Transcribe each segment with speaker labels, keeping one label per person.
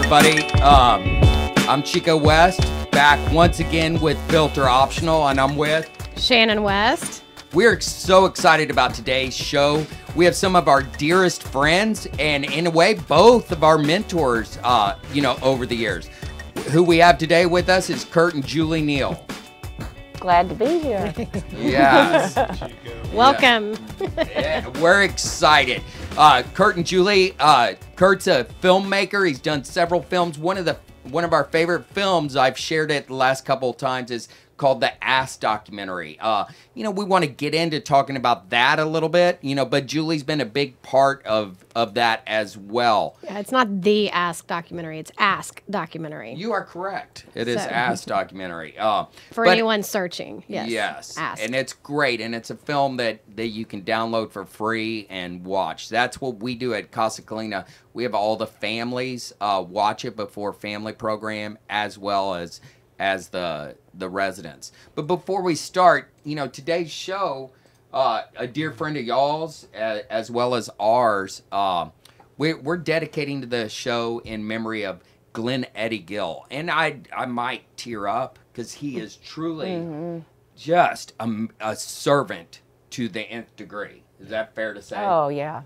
Speaker 1: everybody. I'm Chico West, back once again with Filter Optional, and I'm with
Speaker 2: Shannon West.
Speaker 1: We're so excited about today's show. We have some of our dearest friends, and in a way, both of our mentors, over the years. Who we have today with us is Kurt and Julie Neal.
Speaker 3: Glad to be here.
Speaker 1: Yes.
Speaker 2: Welcome.
Speaker 1: Yeah, we're excited. Kurt and Julie, Kurt's a filmmaker. He's done several films. One of our favorite films, I've shared it the last couple of times, is called The Ass Documentary. We want to get into talking about that a little bit, but Julie's been a big part of that as well.
Speaker 2: Yeah, it's not The Ask Documentary, it's Ask Documentary.
Speaker 1: You are correct. It is Ass Documentary.
Speaker 2: For anyone searching, yes.
Speaker 1: Yes,
Speaker 2: Ask.
Speaker 1: and it's great, and it's a film that you can download for free and watch. That's what we do at Casa Colina. We have all the families watch it before family program, as well as the residents. But before we start, today's show, a dear friend of y'all's as well as ours, we're dedicating to the show in memory of Glenn Eddie Gill. And I might tear up because he is truly just a servant to the nth degree. Is that fair to say?
Speaker 3: Oh, yeah.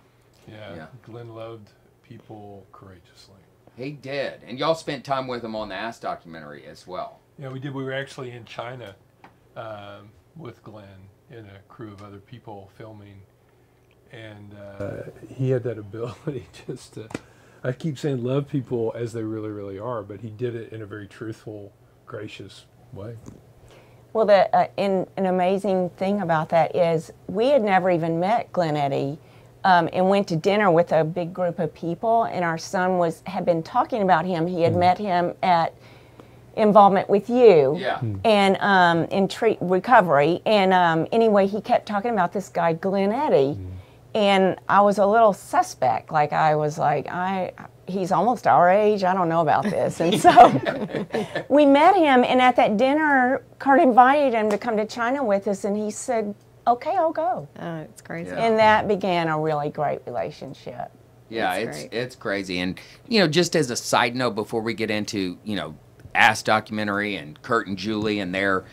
Speaker 4: Yeah. Glenn loved people courageously.
Speaker 1: He did. And y'all spent time with him on the Ass Documentary as well.
Speaker 4: Yeah, we did. We were actually in China with Glenn and a crew of other people filming. And he had that ability just to, I keep saying love people as they really, really are, but he did it in a very truthful, gracious way.
Speaker 3: Well, an amazing thing about that is we had never even met Glenn Eddie and went to dinner with a big group of people, and our son had been talking about him. He had met him at Involvement with You and in recovery. And anyway, he kept talking about this guy, Glenn Eddie. And I was a little suspect. I was like, he's almost our age. I don't know about this. And so we met him. And at that dinner, Kurt invited him to come to China with us. And he said, okay, I'll go.
Speaker 2: Oh, it's crazy.
Speaker 1: Yeah.
Speaker 3: And that began a really great relationship.
Speaker 1: Yeah, it's crazy. And, just as a side note before we get into, Ass Documentary and Kurt and Julie and their,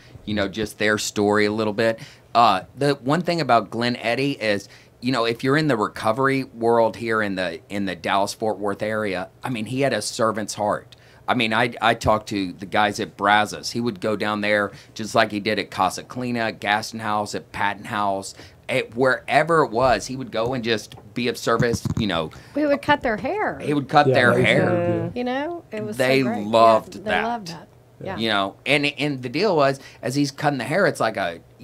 Speaker 1: just their story a little bit. The one thing about Glenn Eddie is, if you're in the recovery world here in the Dallas-Fort Worth area, he had a servant's heart. I talked to the guys at Brazos. He would go down there just like he did at Casa Colina, Gaston House, at Patton House, wherever it was. He would go and just be of service,
Speaker 2: We would cut their hair.
Speaker 1: He would cut their hair.
Speaker 2: It was
Speaker 1: They
Speaker 2: so great.
Speaker 1: loved
Speaker 2: They
Speaker 1: that.
Speaker 2: loved that. Yeah.
Speaker 1: And the deal was, as he's cutting the hair, it's like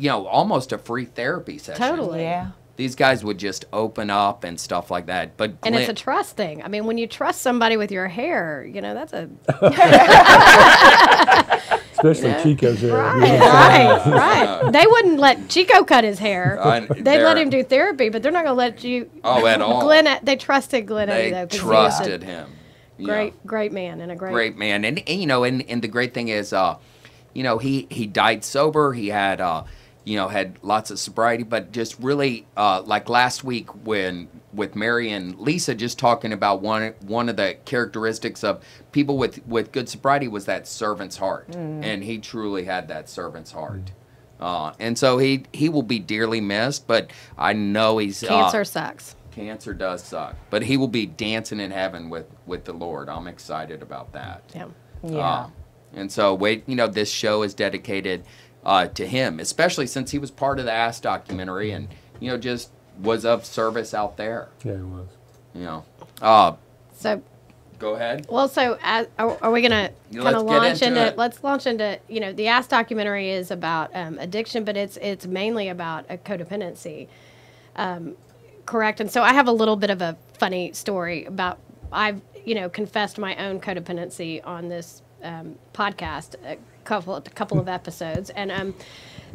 Speaker 1: almost a free therapy session.
Speaker 2: Totally.
Speaker 3: Yeah.
Speaker 1: These guys would just open up and stuff like that. But
Speaker 2: And it's a trust thing. When you trust somebody with your hair, that's a...
Speaker 4: Especially Chico's hair.
Speaker 2: Right. They wouldn't let Chico cut his hair. They'd let him do therapy, but they're not going to let you...
Speaker 1: Oh, at all.
Speaker 2: They trusted Glenn Eddie, though.
Speaker 1: They trusted him.
Speaker 2: Great man and a
Speaker 1: great man. And the great thing is, he died sober. He had... had lots of sobriety, but just really, like last week with Mary and Lisa just talking about one of the characteristics of people with good sobriety was that servant's heart. And he truly had that servant's heart. And so he will be dearly missed, but I know he's...
Speaker 2: Cancer sucks.
Speaker 1: Cancer does suck, but he will be dancing in heaven with the Lord. I'm excited about that.
Speaker 2: Yeah.
Speaker 3: Yeah.
Speaker 1: And so, this show is dedicated... to him, especially since he was part of the Ass Documentary and, just was of service out there.
Speaker 4: Yeah, he was.
Speaker 2: So,
Speaker 1: go ahead.
Speaker 2: Well, so are we going to kind of launch into it? Let's launch into, the Ass Documentary is about addiction, but it's mainly about a codependency. Correct. And so I have a little bit of a funny story about, I've, confessed my own codependency on this podcast a couple of episodes, and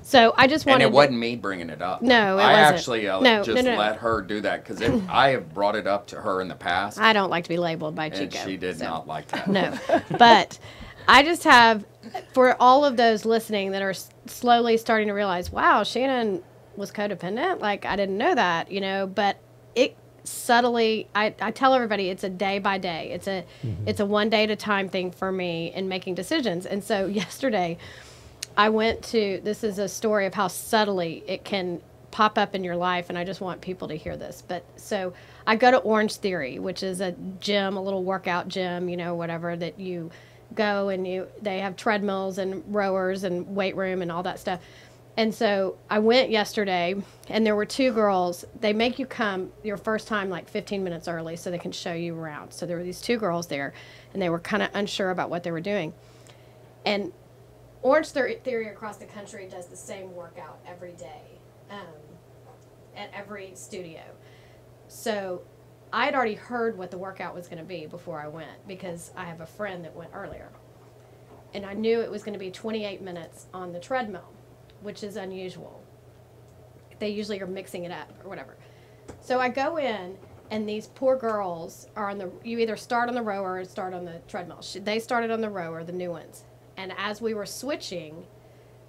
Speaker 2: so I just wanted.
Speaker 1: And it wasn't me bringing it up.
Speaker 2: No, it
Speaker 1: I
Speaker 2: wasn't.
Speaker 1: Actually
Speaker 2: No.
Speaker 1: let her do that because I have brought it up to her in the past.
Speaker 2: I don't like to be labeled by Chico.
Speaker 1: And she did not like that.
Speaker 2: No, but I just have for all of those listening that are slowly starting to realize, wow, Shannon was codependent. Like I didn't know that, but subtly, I tell everybody it's a day by day. It's a one day at a time thing for me in making decisions. And so yesterday I went to, this is a story of how subtly it can pop up in your life, and I just want people to hear this. But so I go to Orange Theory, which is a gym, a little workout gym, you know, whatever, that you go and they have treadmills and rowers and weight room and all that stuff. And so I went yesterday, and there were two girls. They make you come your first time like 15 minutes early so they can show you around. So there were these two girls there, and they were kind of unsure about what they were doing. And Orange Theory across the country does the same workout every day at every studio. So I had already heard what the workout was going to be before I went, because I have a friend that went earlier. And I knew it was going to be 28 minutes on the treadmill, which is unusual. They usually are mixing it up or whatever. So I go in, and these poor girls are you either start on the rower or start on the treadmill. They started on the rower, the new ones. And as we were switching,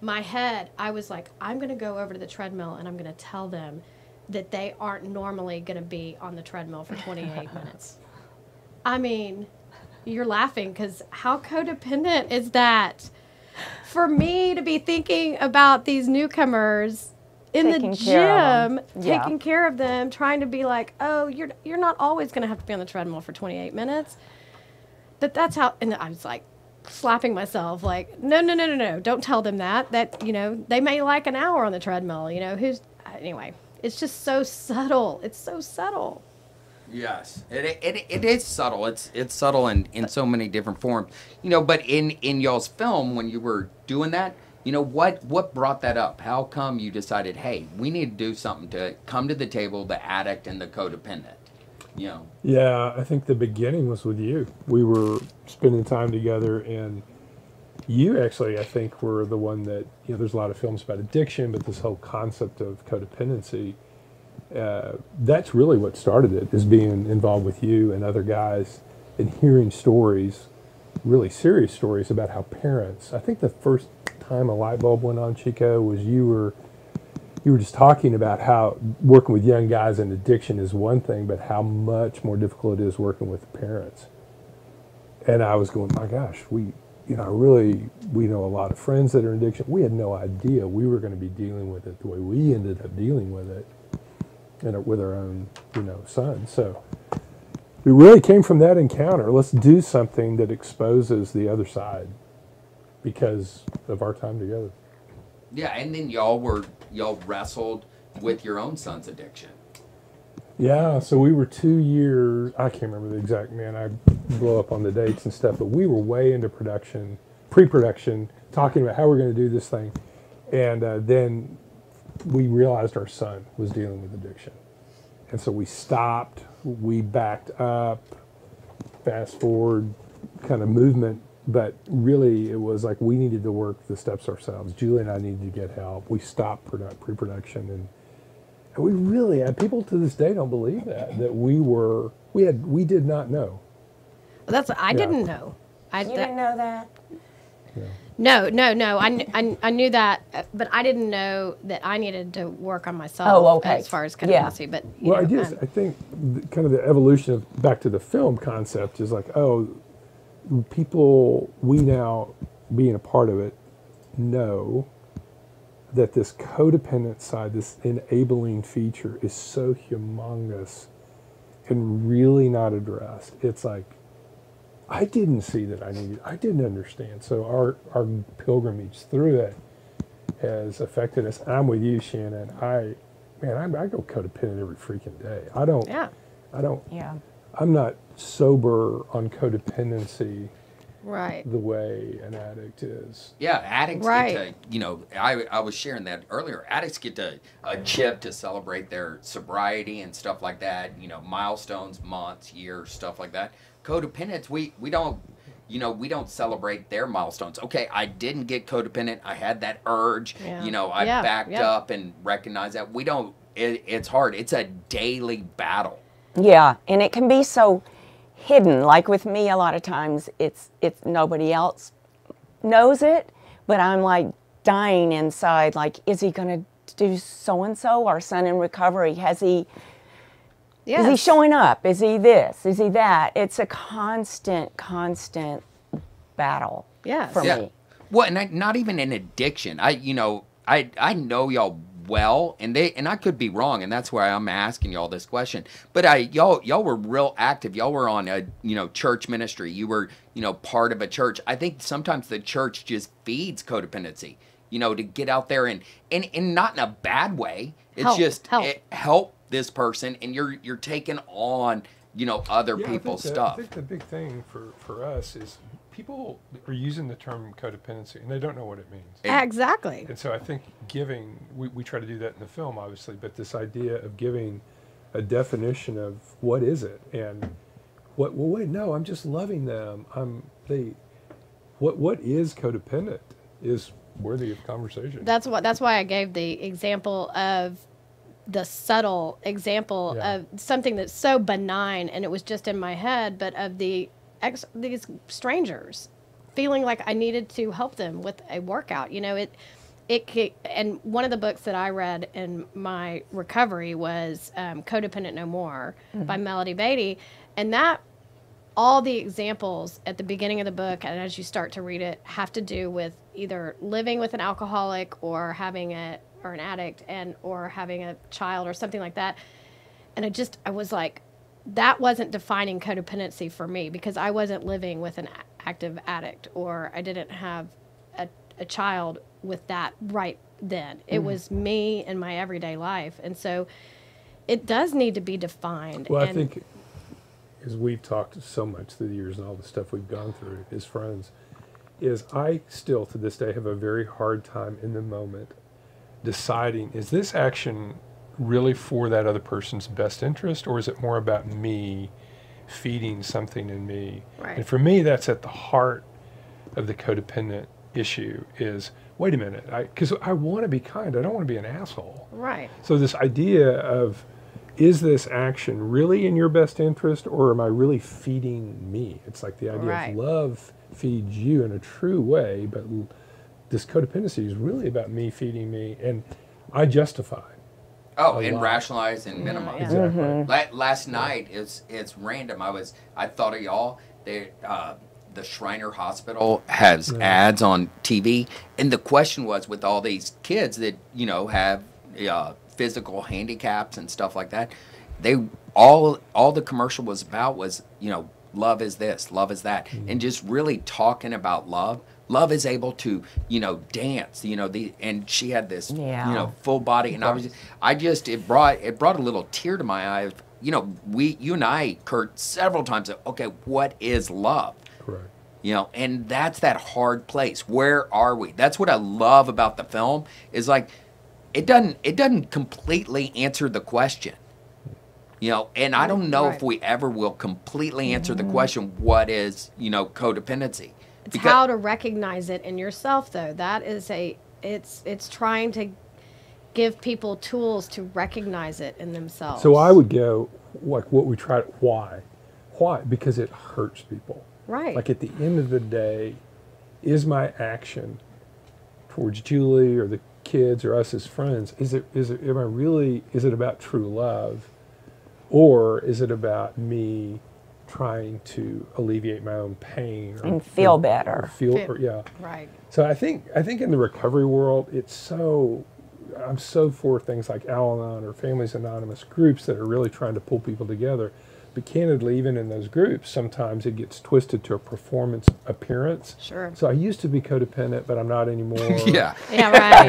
Speaker 2: my head, I was like, I'm going to go over to the treadmill and I'm going to tell them that they aren't normally going to be on the treadmill for 28 minutes. I mean, you're laughing because how codependent is that? For me to be thinking about these newcomers in the gym, taking care of them, trying to be like, oh, you're not always going to have to be on the treadmill for 28 minutes. But that's how, and I was like slapping myself, like, no, don't tell them that, you know, they may like an hour on the treadmill, you know, anyway, it's just so subtle. It's so subtle.
Speaker 1: Yes, it is subtle. It's subtle in so many different forms, you know. But in y'all's film, when you were doing that, you know, what brought that up? How come you decided, hey, we need to do something to come to the table, the addict and the codependent, you know?
Speaker 4: Yeah, I think the beginning was with you. We were spending time together, and you actually, I think, were the one that, you know, there's a lot of films about addiction, but this whole concept of codependency. That's really what started it, is being involved with you and other guys and hearing stories, really serious stories about how parents, I think the first time a light bulb went on, Chico, was you were just talking about how working with young guys in addiction is one thing, but how much more difficult it is working with parents. And I was going, my gosh, we know a lot of friends that are in addiction. We had no idea we were going to be dealing with it the way we ended up dealing with it. And with our own, you know, son. So it really came from that encounter. Let's do something that exposes the other side because of our time together.
Speaker 1: Yeah, and then y'all wrestled with your own son's addiction.
Speaker 4: Yeah, so we were 2 years, I can't remember the exact, man, I blow up on the dates and stuff, but we were way into production, pre-production, talking about how we're going to do this thing. And then we realized our son was dealing with addiction. And so we stopped, we backed up, fast forward kind of movement, but really it was like we needed to work the steps ourselves. Julie and I needed to get help. We stopped pre-production, and we really, people to this day don't believe that we did not know.
Speaker 2: I didn't know.
Speaker 3: You didn't know that?
Speaker 4: Yeah.
Speaker 2: No. I knew that, but I didn't know that I needed to work on myself.
Speaker 3: Oh, okay.
Speaker 2: As far as codependency,
Speaker 3: Yeah.
Speaker 2: but
Speaker 4: I think kind of the evolution of back to the film concept is like, oh, people we now being a part of it know that this codependent side, this enabling feature, is so humongous and really not addressed. It's like, I didn't see that I didn't understand. So our pilgrimage through it has affected us. I'm with you, Shannon. I go codependent every freaking day. I'm not sober on codependency
Speaker 2: right
Speaker 4: the way an addict is.
Speaker 1: Yeah, addicts
Speaker 2: right.
Speaker 1: get to, you know, I was sharing that earlier. Addicts get a chip to celebrate their sobriety and stuff like that, you know, milestones, months, years, stuff like that. Codependents, we don't celebrate their milestones. Okay, I didn't get codependent. I had that urge.
Speaker 2: Yeah.
Speaker 1: You know, I backed up and recognized that. It's hard. It's a daily battle.
Speaker 3: Yeah, and it can be so hidden. Like with me, a lot of times it's nobody else knows it, but I'm like dying inside. Like, is he going to do so and so? Our son in recovery, has he
Speaker 2: Yes.
Speaker 3: Is he showing up? Is he this? Is he that? It's a constant battle for me.
Speaker 1: Well, and not even an addiction. I know y'all well, and I could be wrong, and that's why I'm asking y'all this question. But y'all were real active. Y'all were on a church ministry. You were part of a church. I think sometimes the church just feeds codependency. To get out there and not in a bad way. It's help this person, and you're taking on other people's stuff.
Speaker 4: I think the big thing for us is people are using the term codependency and they don't know what it means.
Speaker 2: Exactly.
Speaker 4: And so I think giving, we try to do that in the film, obviously, but this idea of giving a definition of what is it and wait, no, I'm just loving them. What is codependent is worthy of conversation.
Speaker 2: That's why I gave the example of the subtle example of something that's so benign, and it was just in my head, but of these strangers feeling like I needed to help them with a workout. And one of the books that I read in my recovery was Codependent No More by Melody Beattie, and that all the examples at the beginning of the book and as you start to read it have to do with either living with an alcoholic or having an addict or having a child or something like that. And I was like, that wasn't defining codependency for me because I wasn't living with an active addict or I didn't have a child with that right then. It was me in my everyday life. And so it does need to be defined.
Speaker 4: Well, I think as we've talked so much through the years and all the stuff we've gone through as friends, is I still to this day have a very hard time in the moment deciding, is this action really for that other person's best interest, or is it more about me feeding something in me?
Speaker 2: Right.
Speaker 4: And for me, that's at the heart of the codependent issue is, wait a minute, because I want to be kind. I don't want to be an asshole.
Speaker 2: Right.
Speaker 4: So this idea of, is this action really in your best interest, or am I really feeding me? It's like the idea of love feeds you in a true way, but this codependency is really about me feeding me, and I justify.
Speaker 1: And rationalize and minimize.
Speaker 4: Exactly.
Speaker 1: Mm-hmm. Last night, it's random. I thought of y'all. The Shriner Hospital has ads on TV, and the question was with all these kids that have physical handicaps and stuff like that. All the commercial was about was love is this, love is that, and just really talking about love. Love is able to, dance, and she had this, full body, and it brought a little tear to my eye. You and I, Kurt, several times said, okay, what is love?
Speaker 4: Correct.
Speaker 1: And that's that hard place. Where are we? That's what I love about the film is like, it doesn't completely answer the question, and I don't know if we ever will completely answer the question, what is, codependency?
Speaker 2: It's how to recognize it in yourself, though. That is it's trying to give people tools to recognize it in themselves.
Speaker 4: So I would go, like what we tried, why? Why? Because it hurts people.
Speaker 2: Right.
Speaker 4: Like at the end of the day, is my action towards Julie or the kids or us as friends, is it about true love, or is it about me trying to alleviate my own pain
Speaker 3: and feel better?
Speaker 4: Right. So I think in the recovery world, I'm so for things like Al-Anon or Families Anonymous, groups that are really trying to pull people together. But candidly, even in those groups, sometimes it gets twisted to a performance appearance.
Speaker 2: Sure.
Speaker 4: So I used to be codependent, but I'm not anymore.
Speaker 2: Yeah, right.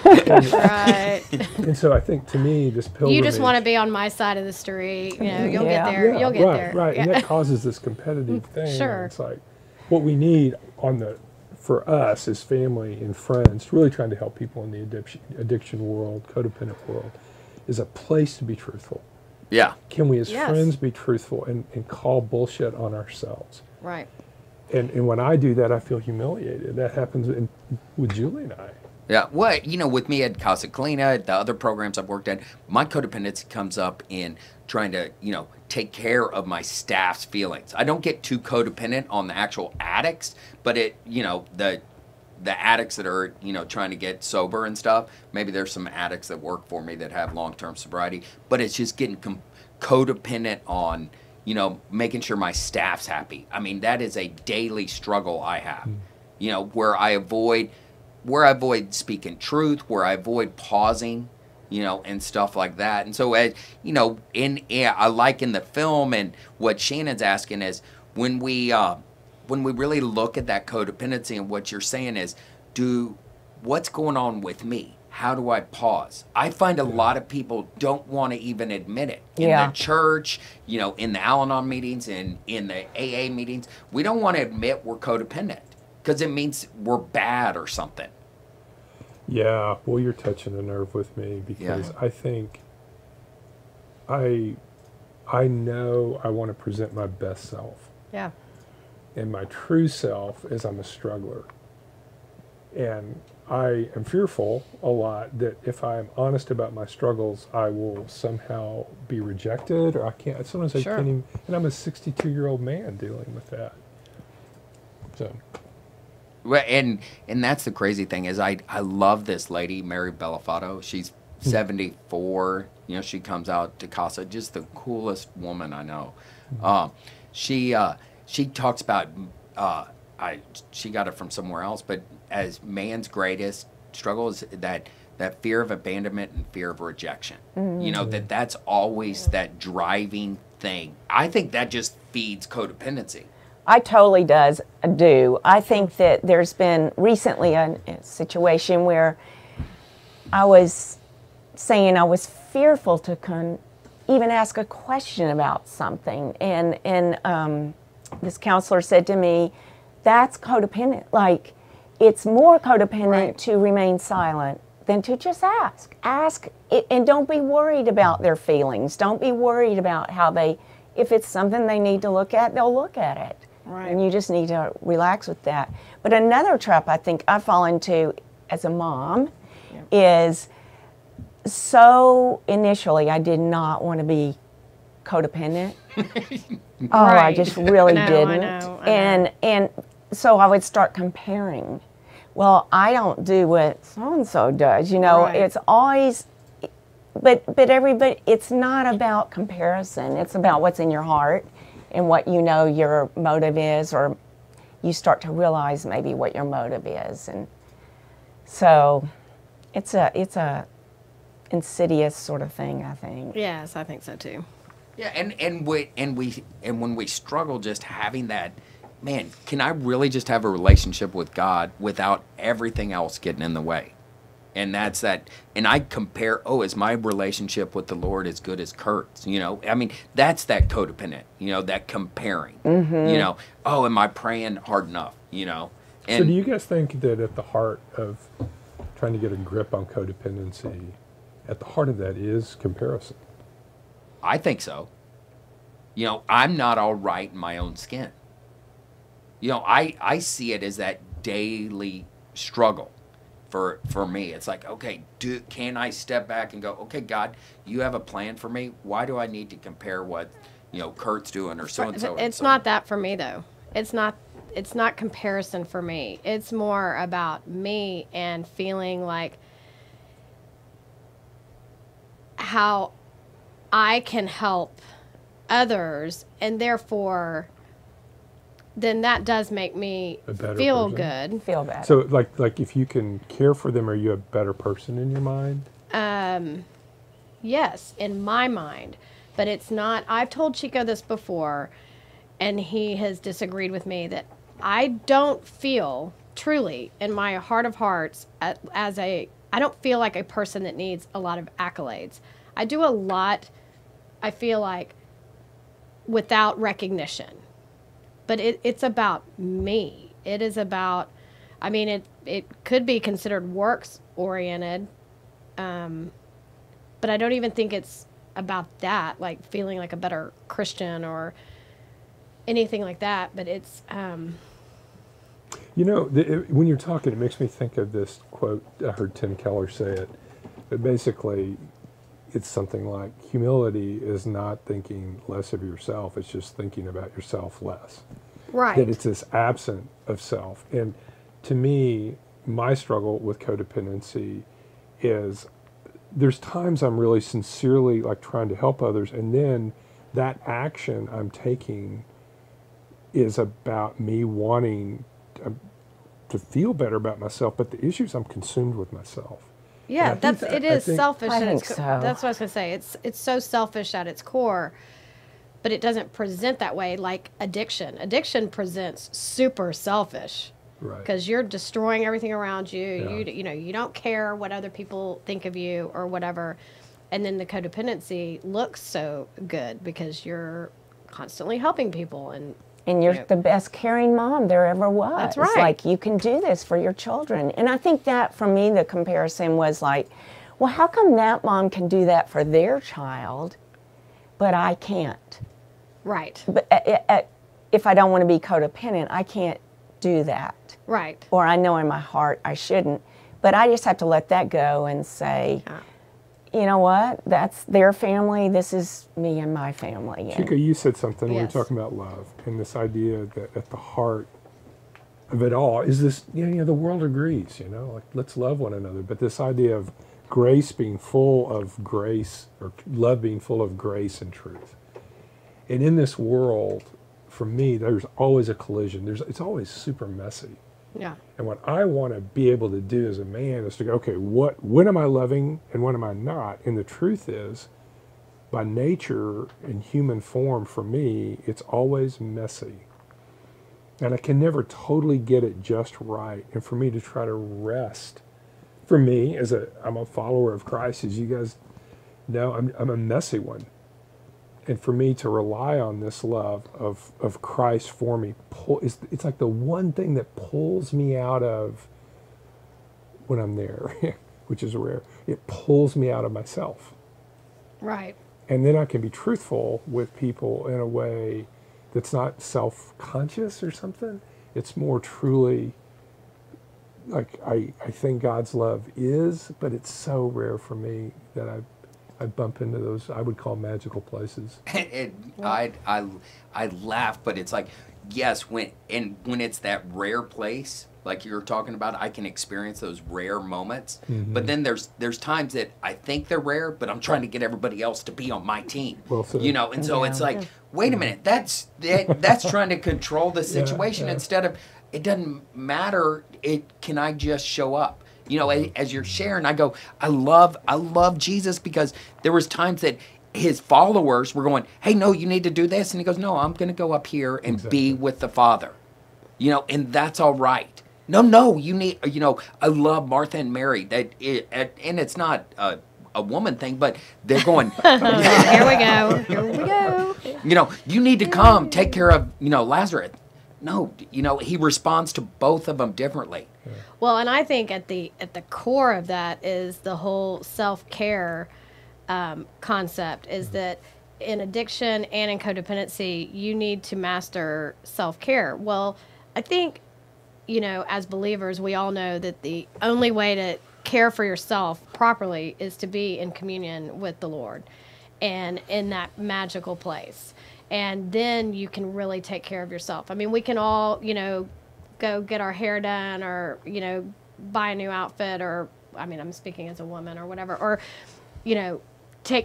Speaker 4: Right. And so I think, to me, this pilgrimage...
Speaker 2: You just want to be on my side of the street. You'll get there. You'll get there.
Speaker 4: Right. And that causes this competitive thing.
Speaker 2: Sure.
Speaker 4: It's like what we need for us as family and friends, really trying to help people in the addiction world, codependent world, is a place to be truthful.
Speaker 1: Yeah.
Speaker 4: Can we as friends be truthful and call bullshit on ourselves?
Speaker 2: Right.
Speaker 4: And when I do that, I feel humiliated. That happens with Julie and I.
Speaker 1: Yeah. Well, with me at Casa Colina, the other programs I've worked at, my codependency comes up in trying to, take care of my staff's feelings. I don't get too codependent on the actual addicts, but the addicts that are, trying to get sober and stuff. Maybe there's some addicts that work for me that have long-term sobriety, but it's just getting codependent on, making sure my staff's happy. I mean, that is a daily struggle I have, where I avoid speaking truth, where I avoid pausing, and stuff like that. And so, as I like in the film, and what Shannon's asking is, when we really look at that codependency, and what you're saying is, what's going on with me? How do I pause? I find a lot of people don't want to even admit it. In the church, in the Al-Anon meetings, and in the AA meetings, we don't want to admit we're codependent because it means we're bad or something.
Speaker 4: Yeah, well, you're touching a nerve with me, because I think I know I want to present my best self.
Speaker 2: Yeah.
Speaker 4: And my true self is I'm a struggler. And I am fearful a lot that if I'm honest about my struggles, I will somehow be rejected, or sometimes I can't even, and I'm a 62-year-old man dealing with that. So.
Speaker 1: Well, and that's the crazy thing is I love this lady, Mary Bellafato. She's 74. She comes out to Casa, just the coolest woman I know. She talks about, she got it from somewhere else, but as man's greatest struggle is that fear of abandonment and fear of rejection. That's always that driving thing. I think that just feeds codependency.
Speaker 3: I totally do. I think that there's been recently a situation where I was saying I was fearful to even ask a question about something, and this counselor said to me, "That's codependent. Like, it's more codependent to remain silent than to just ask. Ask it, and don't be worried about their feelings. Don't be worried about how if it's something they need to look at, they'll look at it." Right. And you just need to relax with that. But another trap I think I fall into as a mom is, so initially I did not want to be codependent. I just really didn't. I know. And so I would start comparing. Well, I don't do what so-and-so does. It's always, but everybody, it's not about comparison. It's about what's in your heart and what your motive is, or you start to realize maybe what your motive is. And so it's a insidious sort of thing, I think.
Speaker 2: Yes, I think so too.
Speaker 1: Yeah, and when we struggle just having that, man, can I really just have a relationship with God without everything else getting in the way? And that's that. And I compare, is my relationship with the Lord as good as Kurt's? I mean, that's that codependent, that comparing. Am I praying hard enough? And
Speaker 4: so do you guys think that at the heart of trying to get a grip on codependency, at the heart of that is comparison?
Speaker 1: I think so. I'm not all right in my own skin. I see it as that daily struggle for me. It's like, okay, can I step back and go, okay, God, you have a plan for me. Why do I need to compare what, Kurt's doing or so-and-so?
Speaker 2: It's not that for me, though. It's not comparison for me. It's more about me and feeling like how I can help others, and therefore then that does make me feel good.
Speaker 3: Feel better.
Speaker 4: So like if you can care for them, are you a better person in your mind?
Speaker 2: Yes, in my mind. But it's not, I've told Chico this before, and he has disagreed with me, that I don't feel truly in my heart of hearts I don't feel like a person that needs a lot of accolades. I do a lot, I feel like, without recognition. But it's about me. It is about, I mean, it could be considered works-oriented, but I don't even think it's about that, like feeling like a better Christian or anything like that. But it's...
Speaker 4: when you're talking, it makes me think of this quote. I heard Tim Keller say it. But basically, it's something like, humility is not thinking less of yourself. It's just thinking about yourself less.
Speaker 2: Right.
Speaker 4: That it's this absence of self. And to me, my struggle with codependency is there's times I'm really sincerely like trying to help others, and then that action I'm taking is about me wanting to feel better about myself, but the issue is I'm consumed with myself.
Speaker 2: Yeah, it is selfish.
Speaker 3: I think so.
Speaker 2: That's what I was gonna say. It's so selfish at its core, but it doesn't present that way like addiction. Addiction presents super selfish.
Speaker 4: Right.
Speaker 2: Because you're destroying everything around you.
Speaker 4: Yeah.
Speaker 2: You know, you don't care what other people think of you or whatever. And then the codependency looks so good because you're constantly helping people and
Speaker 3: you're the best caring mom there ever was.
Speaker 2: That's right.
Speaker 3: It's like, you can do this for your children. And I think that, for me, the comparison was like, well, how come that mom can do that for their child, but I can't?
Speaker 2: Right.
Speaker 3: But if I don't want to be codependent, I can't do that.
Speaker 2: Right.
Speaker 3: Or I know in my heart I shouldn't. But I just have to let that go and say, you know what? That's their family. This is me and my family.
Speaker 4: Chica, you said something.
Speaker 2: Yes.
Speaker 4: We were talking about love and this idea that at the heart of it all is this, the world agrees, like let's love one another. But this idea of grace being full of grace, or love being full of grace and truth. And in this world, for me, there's always a collision. It's always super messy.
Speaker 2: Yeah.
Speaker 4: And what I want to be able to do as a man is to go, okay, when am I loving and when am I not? And the truth is, by nature and human form, for me, it's always messy. And I can never totally get it just right. And for me to try to rest, for me, I'm a follower of Christ, as you guys know, I'm a messy one. And for me to rely on this love of Christ for me, it's like the one thing that pulls me out of when I'm there, which is rare. It pulls me out of myself.
Speaker 2: Right.
Speaker 4: And then I can be truthful with people in a way that's not self-conscious or something. It's more truly like I think God's love is, but it's so rare for me that I bump into those I would call magical places.
Speaker 1: I laugh, but it's like, yes, when it's that rare place, like you were talking about, I can experience those rare moments. Mm-hmm. But then there's times that I think they're rare, but I'm trying to get everybody else to be on my team.
Speaker 4: Well said.
Speaker 1: And so it's like, wait a minute, that's trying to control the situation instead of, it doesn't matter. Can I just show up? As you're sharing, I go, I love Jesus, because there was times that his followers were going, hey, no, you need to do this. And he goes, no, I'm going to go up here and be with the Father, and that's all right. No, you need, I love Martha and Mary, and it's not a woman thing, but they're going,
Speaker 2: here we go.
Speaker 1: You need to come take care of, Lazarus. No, he responds to both of them differently.
Speaker 2: Well, and I think at the core of that is the whole self-care concept, is that in addiction and in codependency, you need to master self-care. Well, I think, as believers, we all know that the only way to care for yourself properly is to be in communion with the Lord and in that magical place. And then you can really take care of yourself. I mean, we can all, go get our hair done or, buy a new outfit, or, I'm speaking as a woman or whatever, or,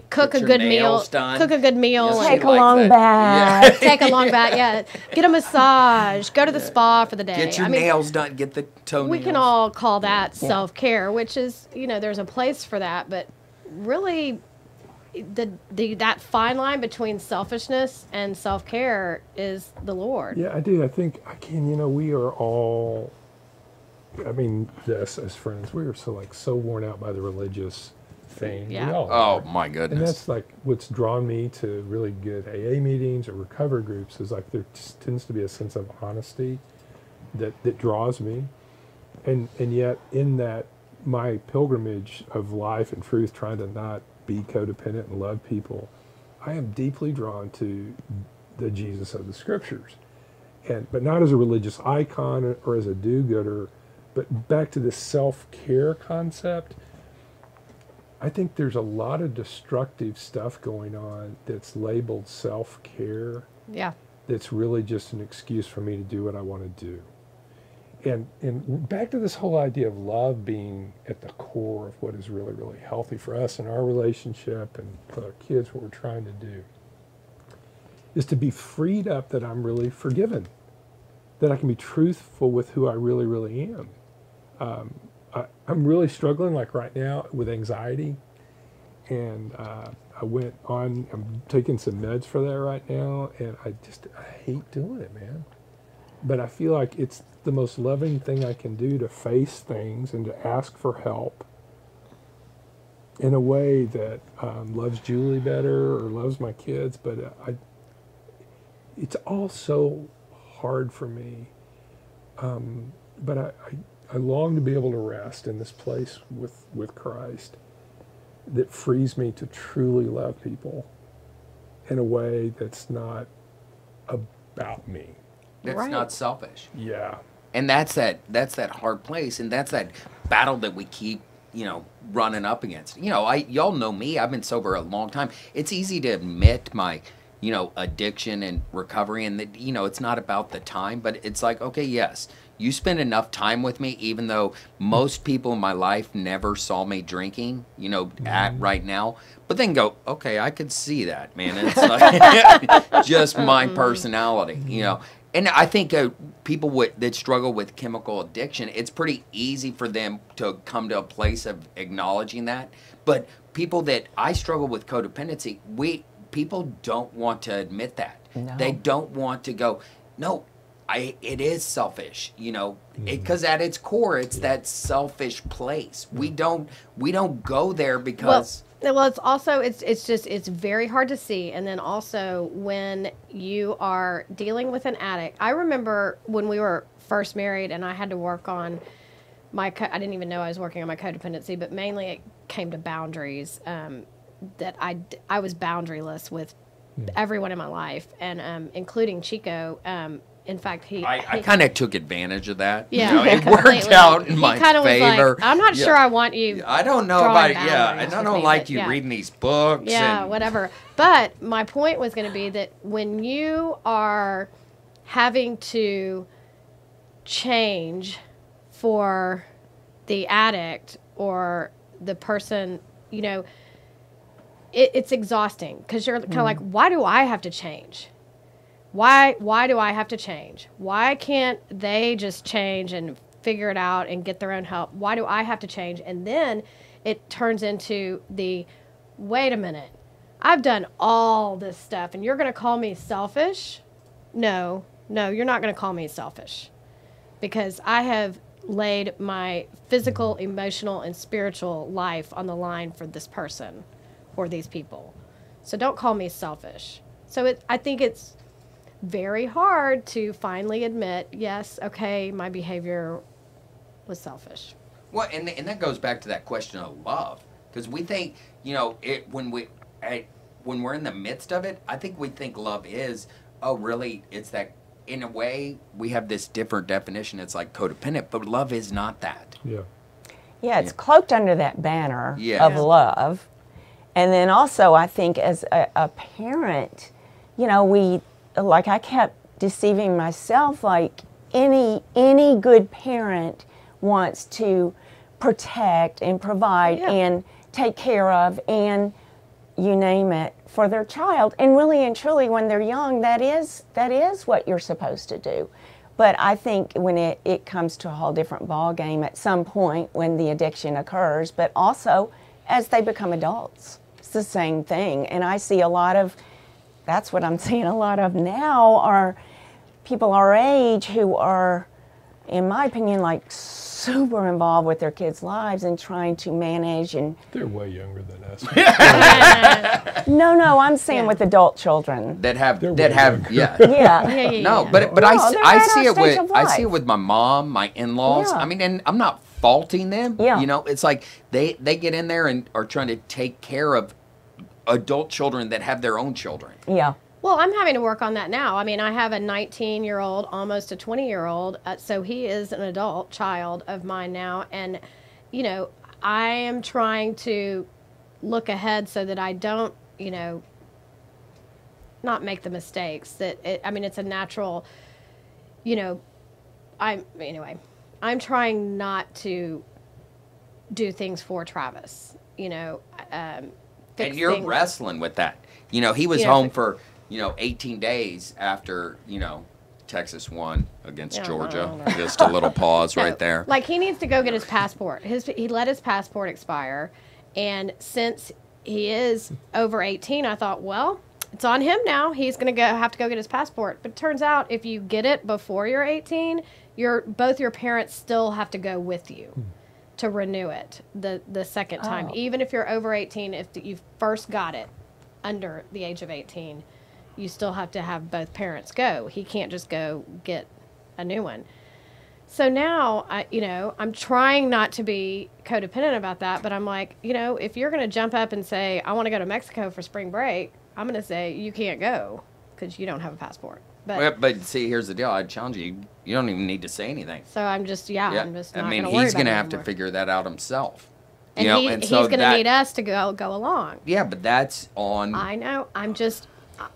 Speaker 2: cook a good meal,
Speaker 1: Yes,
Speaker 3: take a long bath.
Speaker 2: Take a long bath, yeah. Get a massage, go to the spa for the day.
Speaker 1: Get your nails done, get the toenails.
Speaker 2: We can all call that self-care, which is, there's a place for that, but really that fine line between selfishness and self-care is the Lord.
Speaker 4: Yeah, I do. I think, we are all, as friends, we are so worn out by the religious thing.
Speaker 2: Yeah.
Speaker 1: Oh, my goodness.
Speaker 4: And that's like what's drawn me to really good AA meetings or recovery groups, is like there just tends to be a sense of honesty that draws me. And yet in that, my pilgrimage of life and truth, trying to not be codependent and love people, I am deeply drawn to the Jesus of the Scriptures, but not as a religious icon or as a do-gooder, but back to this self-care concept. I think there's a lot of destructive stuff going on that's labeled self-care.
Speaker 2: Yeah.
Speaker 4: That's really just an excuse for me to do what I want to do. And back to this whole idea of love being at the core of what is really, really healthy for us in our relationship and for our kids, what we're trying to do, is to be freed up that I'm really forgiven, that I can be truthful with who I really, really am. I'm really struggling, like right now, with anxiety, and I'm taking some meds for that right now, and I hate doing it, man. But I feel like it's the most loving thing I can do to face things and to ask for help in a way that loves Julie better or loves my kids. But it's all so hard for me. But I long to be able to rest in this place with Christ that frees me to truly love people in a way that's not about me.
Speaker 1: That's not selfish.
Speaker 4: Yeah.
Speaker 1: And that's that hard place, and that's that battle that we keep, running up against. Y'all know me. I've been sober a long time. It's easy to admit my, addiction and recovery, and that, it's not about the time, but it's like, okay, yes, you spend enough time with me, even though most people in my life never saw me drinking, at right now. But then go, okay, I could see that, man. It's like just my personality, And I think people that struggle with chemical addiction, it's pretty easy for them to come to a place of acknowledging that. But people that I struggle with codependency, people don't want to admit that. No. They don't want to go, no, it is selfish, because at its core, it's that selfish place. We don't go there because.
Speaker 2: Well, it's also it's very hard to see, and then also when you are dealing with an addict. I remember when we were first married, and I had to work on I didn't even know I was working on my codependency, but mainly it came to boundaries. That I was boundaryless with everyone in my life, and including Chico. In fact,
Speaker 1: I kind of took advantage of that.
Speaker 2: Yeah,
Speaker 1: it worked out in my favor.
Speaker 2: Was like, I'm not sure I want you.
Speaker 1: I don't know about it. Yeah, and I don't like you reading these books.
Speaker 2: Yeah, whatever. But my point was going to be that when you are having to change for the addict or the person, it's exhausting because you're kind of like, why do I have to change? Why do I have to change? Why can't they just change and figure it out and get their own help? Why do I have to change? And then it turns into wait a minute, I've done all this stuff and you're going to call me selfish? No, you're not going to call me selfish because I have laid my physical, emotional, and spiritual life on the line for this person or these people. So don't call me selfish. So I think it's very hard to finally admit, yes, okay, my behavior was selfish.
Speaker 1: Well, and that goes back to that question of love, because we think, when we're in the midst of it, I think we think love is, really, it's that, in a way, we have this different definition. It's like codependent, but love is not that.
Speaker 4: Yeah.
Speaker 3: Yeah, it's cloaked under that banner of love. And then also, I think as a parent, I kept deceiving myself, like any good parent wants to protect and provide and take care of and you name it for their child. And really and truly when they're young, that is what you're supposed to do. But I think when it comes to a whole different ball game at some point when the addiction occurs, but also as they become adults, it's the same thing. And I see that's what I'm seeing a lot of now are people our age who are, in my opinion, like super involved with their kids' lives and trying to manage and...
Speaker 4: They're way younger than us.
Speaker 3: No, I'm saying with adult children.
Speaker 1: Yeah. No, but I see it with my mom, my in-laws. Yeah. I mean, and I'm not faulting them.
Speaker 3: Yeah.
Speaker 1: It's like they get in there and are trying to take care of adult children that have their own children.
Speaker 3: Yeah.
Speaker 2: Well, I'm having to work on that now. I mean, I have a 19-year-old, almost a 20-year-old, so he is an adult child of mine now. And, I am trying to look ahead so that I don't, not make the mistakes. It's a natural, I'm trying not to do things for Travis,
Speaker 1: and you're wrestling with that. He was home for, 18 days after, Texas won against Georgia. Just a little pause right there.
Speaker 2: Like, he needs to go get his passport. He let his passport expire. And since he is over 18, I thought, well, it's on him now. He's going to have to go get his passport. But it turns out if you get it before you're 18, both your parents still have to go with you to renew it the second time. Even if you're over 18, if you first got it under the age of 18, you still have to have both parents go. He can't just go get a new one. So now, I'm trying not to be codependent about that, but I'm like, if you're going to jump up and say, I want to go to Mexico for spring break, I'm going to say, you can't go because you don't have a passport.
Speaker 1: But see, here's the deal. I'd challenge you. You don't even need to say anything.
Speaker 2: So I'm just, I'm just not going to worry about it.
Speaker 1: He's going to have to figure that out himself.
Speaker 2: And he's going to need us to go along.
Speaker 1: Yeah, but that's on.
Speaker 2: I know. I'm just.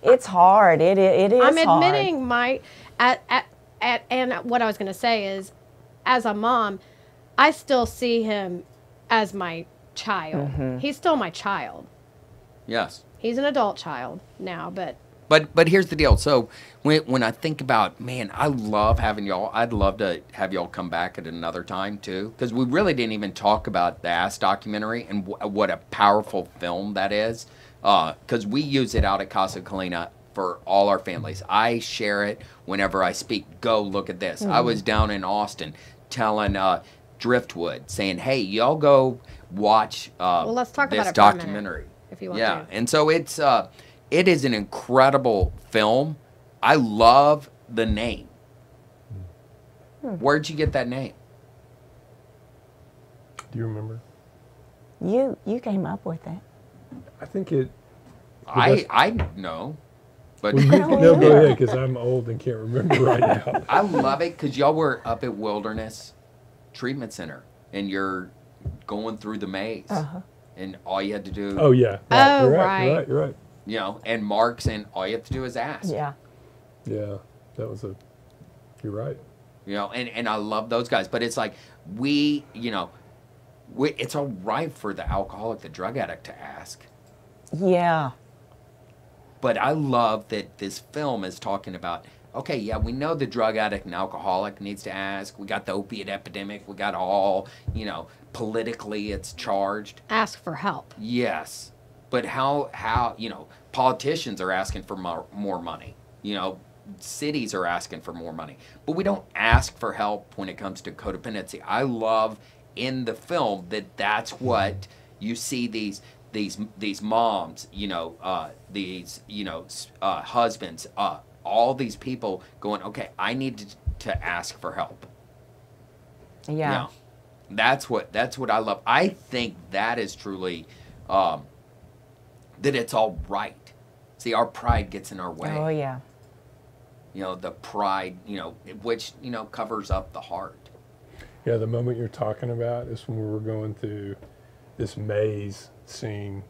Speaker 3: It's hard. It is hard.
Speaker 2: I'm admitting and what I was going to say is, as a mom, I still see him as my child. Mm-hmm. He's still my child.
Speaker 1: Yes.
Speaker 2: He's an adult child now, but.
Speaker 1: But here's the deal. So when I think about, man, I love having y'all. I'd love to have y'all come back at another time too, because we really didn't even talk about the Ask documentary and what a powerful film that is. Because we use it out at Casa Colina for all our families. I share it whenever I speak. Go look at this. I was down in Austin telling Driftwood, saying, hey, y'all go watch
Speaker 2: let's talk
Speaker 1: this
Speaker 2: about it
Speaker 1: documentary.
Speaker 2: If you want
Speaker 1: to.
Speaker 2: to.
Speaker 1: And so it is an incredible film. I love the name. Where'd you get that name?
Speaker 4: Do you remember?
Speaker 3: You came up with it.
Speaker 4: I think it.
Speaker 1: I know. But
Speaker 4: well, no, go ahead, because I'm old and can't remember right now.
Speaker 1: I love it because y'all were up at Wilderness Treatment Center, and you're going through the maze. And all you had to do...
Speaker 4: Oh, yeah.
Speaker 2: Right.
Speaker 4: You're right.
Speaker 1: And Mark's, and all you have to do is ask.
Speaker 3: Yeah.
Speaker 4: Yeah, that was you're right.
Speaker 1: And I love those guys. But it's like, it's all right for the alcoholic, the drug addict to ask.
Speaker 3: Yeah.
Speaker 1: But I love that this film is talking about, okay, yeah, we know the drug addict and alcoholic needs to ask. We got the opiate epidemic. We got all, politically it's charged.
Speaker 2: Ask for help.
Speaker 1: Yes. But how politicians are asking for more money. Cities are asking for more money. But we don't ask for help when it comes to codependency. I love in the film that's what you see these moms, husbands, all these people going, okay, I need to ask for help.
Speaker 3: Yeah.
Speaker 1: That's what I love. I think that is truly that it's all right. See, our pride gets in our way.
Speaker 3: Oh, yeah.
Speaker 1: The pride, which, covers up the heart.
Speaker 4: Yeah, the moment you're talking about is when we were going through this maze scene,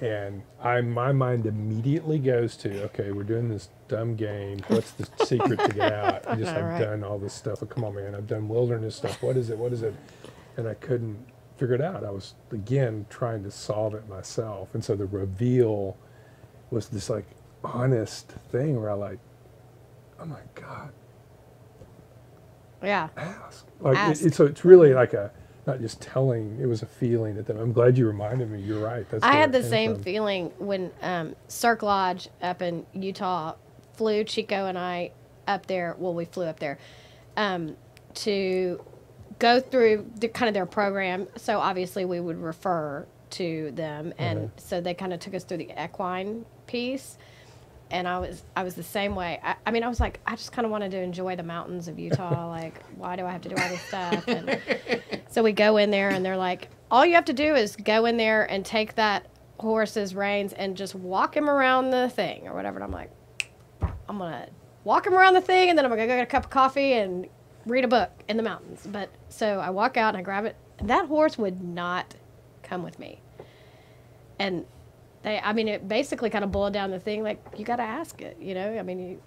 Speaker 4: and my mind immediately goes to, okay, we're doing this dumb game. What's the secret to get out? I've done all this stuff. Come on, man. I've done wilderness stuff. What is it? And I couldn't figure it out. I was, again, trying to solve it myself. And so the reveal was this, honest thing where oh, my God.
Speaker 2: Yeah.
Speaker 4: Ask.
Speaker 2: Ask.
Speaker 4: So it's really not just telling, it was a feeling that I'm glad you reminded me. You're right.
Speaker 2: I had the same feeling when Cirque Lodge up in Utah flew Chico and I up there. Well, we flew up there to go through kind of their program. So obviously we would refer to them. And so they kind of took us through the equine piece. And I was the same way. I mean, I was like, I just kind of wanted to enjoy the mountains of Utah. Why do I have to do all this stuff? And so we go in there, and they're like, all you have to do is go in there and take that horse's reins and just walk him around the thing or whatever. And I'm like, I'm going to walk him around the thing, and then I'm going to go get a cup of coffee and read a book in the mountains. But so I walk out, and I grab it. And that horse would not come with me. And it basically kind of boiled down the thing, you got to ask it, I mean,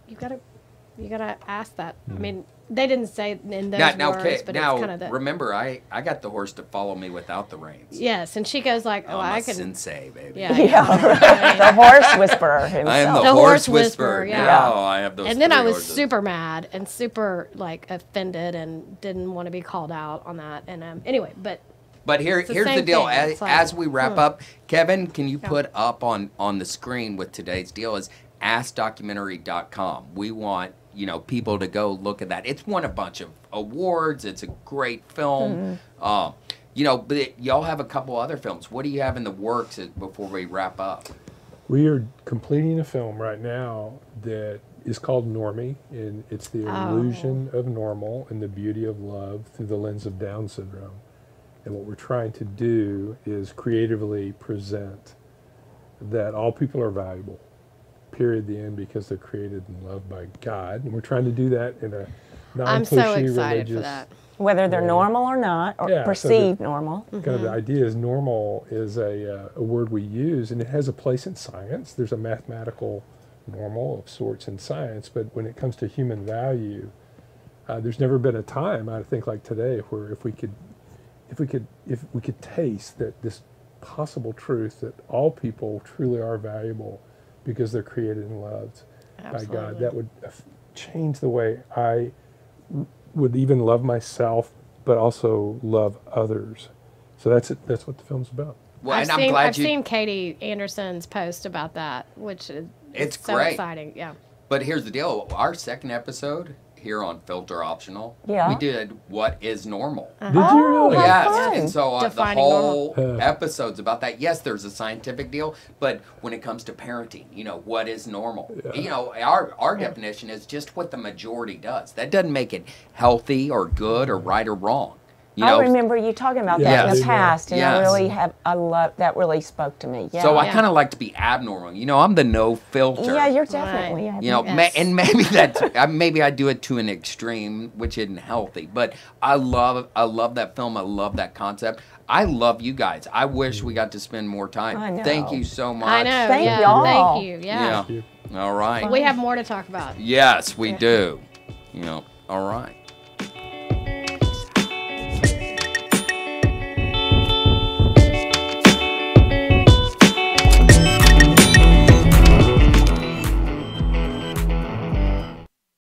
Speaker 2: you got to ask that. I mean, They didn't say in those words, but
Speaker 1: now
Speaker 2: it's kind of the.
Speaker 1: remember, I got the horse to follow me without the reins.
Speaker 2: Yes, and she goes like, "Oh,
Speaker 1: I'm
Speaker 2: I can."
Speaker 1: sensei, baby.
Speaker 2: Yeah,
Speaker 3: Yeah, the horse whisperer himself.
Speaker 1: I am
Speaker 2: The
Speaker 1: horse
Speaker 2: horse
Speaker 1: whisperer.
Speaker 2: whisperer, yeah.
Speaker 1: Now I have those.
Speaker 2: And then I
Speaker 1: 3
Speaker 2: was
Speaker 1: horses.
Speaker 2: super mad and super like offended and didn't want to be called out on that. And anyway, but
Speaker 1: But here's
Speaker 2: the
Speaker 1: the
Speaker 2: same
Speaker 1: deal.
Speaker 2: thing.
Speaker 1: As,
Speaker 2: It's like,
Speaker 1: as we wrap up, Kevin, can you put up on the screen with today's deal is askdocumentary.com. We want people to go look at that. It's won a bunch of awards. It's a great film. But y'all have a couple other films. What do you have in the works before we wrap up?
Speaker 4: We are completing a film right now that is called Normie, and it's the illusion of normal and the beauty of love through the lens of Down syndrome. And what we're trying to do is creatively present that all people are valuable, period, the end, because they're created and loved by God. And we're trying to do that in a non-pushy,
Speaker 2: I'm so excited
Speaker 4: religious
Speaker 2: for that.
Speaker 3: Whether they're normal or not, or
Speaker 4: Yeah, so
Speaker 3: perceived normal.
Speaker 4: kind of the idea is normal is a word we use, and it has a place in science. There's a mathematical normal of sorts in science, but when it comes to human value, there's never been a time, I think, like today, where if we could taste that this possible truth that all people truly are valuable because they're created and loved by God, that would change the way I would even love myself, but also love others. So that's it. That's what the film's about.
Speaker 1: Well,
Speaker 2: I've seen Katie Anderson's post about that, which is
Speaker 1: It's
Speaker 2: so
Speaker 1: great.
Speaker 2: exciting. Yeah.
Speaker 1: But here's the deal. Our second episode here on Filter Optional,
Speaker 3: Yeah.
Speaker 1: we did What is Normal.
Speaker 4: Did you really?
Speaker 3: How
Speaker 1: Yes,
Speaker 3: fun.
Speaker 1: and so the
Speaker 2: Defining
Speaker 1: whole
Speaker 4: normal.
Speaker 1: episode's about that. Yes, there's a scientific deal, but when it comes to parenting, what is normal? Our definition is just what the majority does. That doesn't make it healthy or good or right or wrong.
Speaker 3: I remember you talking about that in
Speaker 1: Yes.
Speaker 3: the past, and
Speaker 1: Yes.
Speaker 3: I love that. Really spoke to me. Yeah.
Speaker 1: So I kind of like to be abnormal. I'm the no filter.
Speaker 3: Yeah, you're definitely.
Speaker 2: Yes.
Speaker 1: And maybe maybe I do it to an extreme, which isn't healthy. But I love that film. I love that concept. I love you guys. I wish we got to spend more time.
Speaker 3: I know.
Speaker 1: Thank you so much.
Speaker 2: I know.
Speaker 3: Thank
Speaker 2: yeah.
Speaker 3: y'all.
Speaker 2: Thank you. Yeah.
Speaker 1: Yeah. All right.
Speaker 2: We have more to talk about.
Speaker 1: Yes, we do. All right.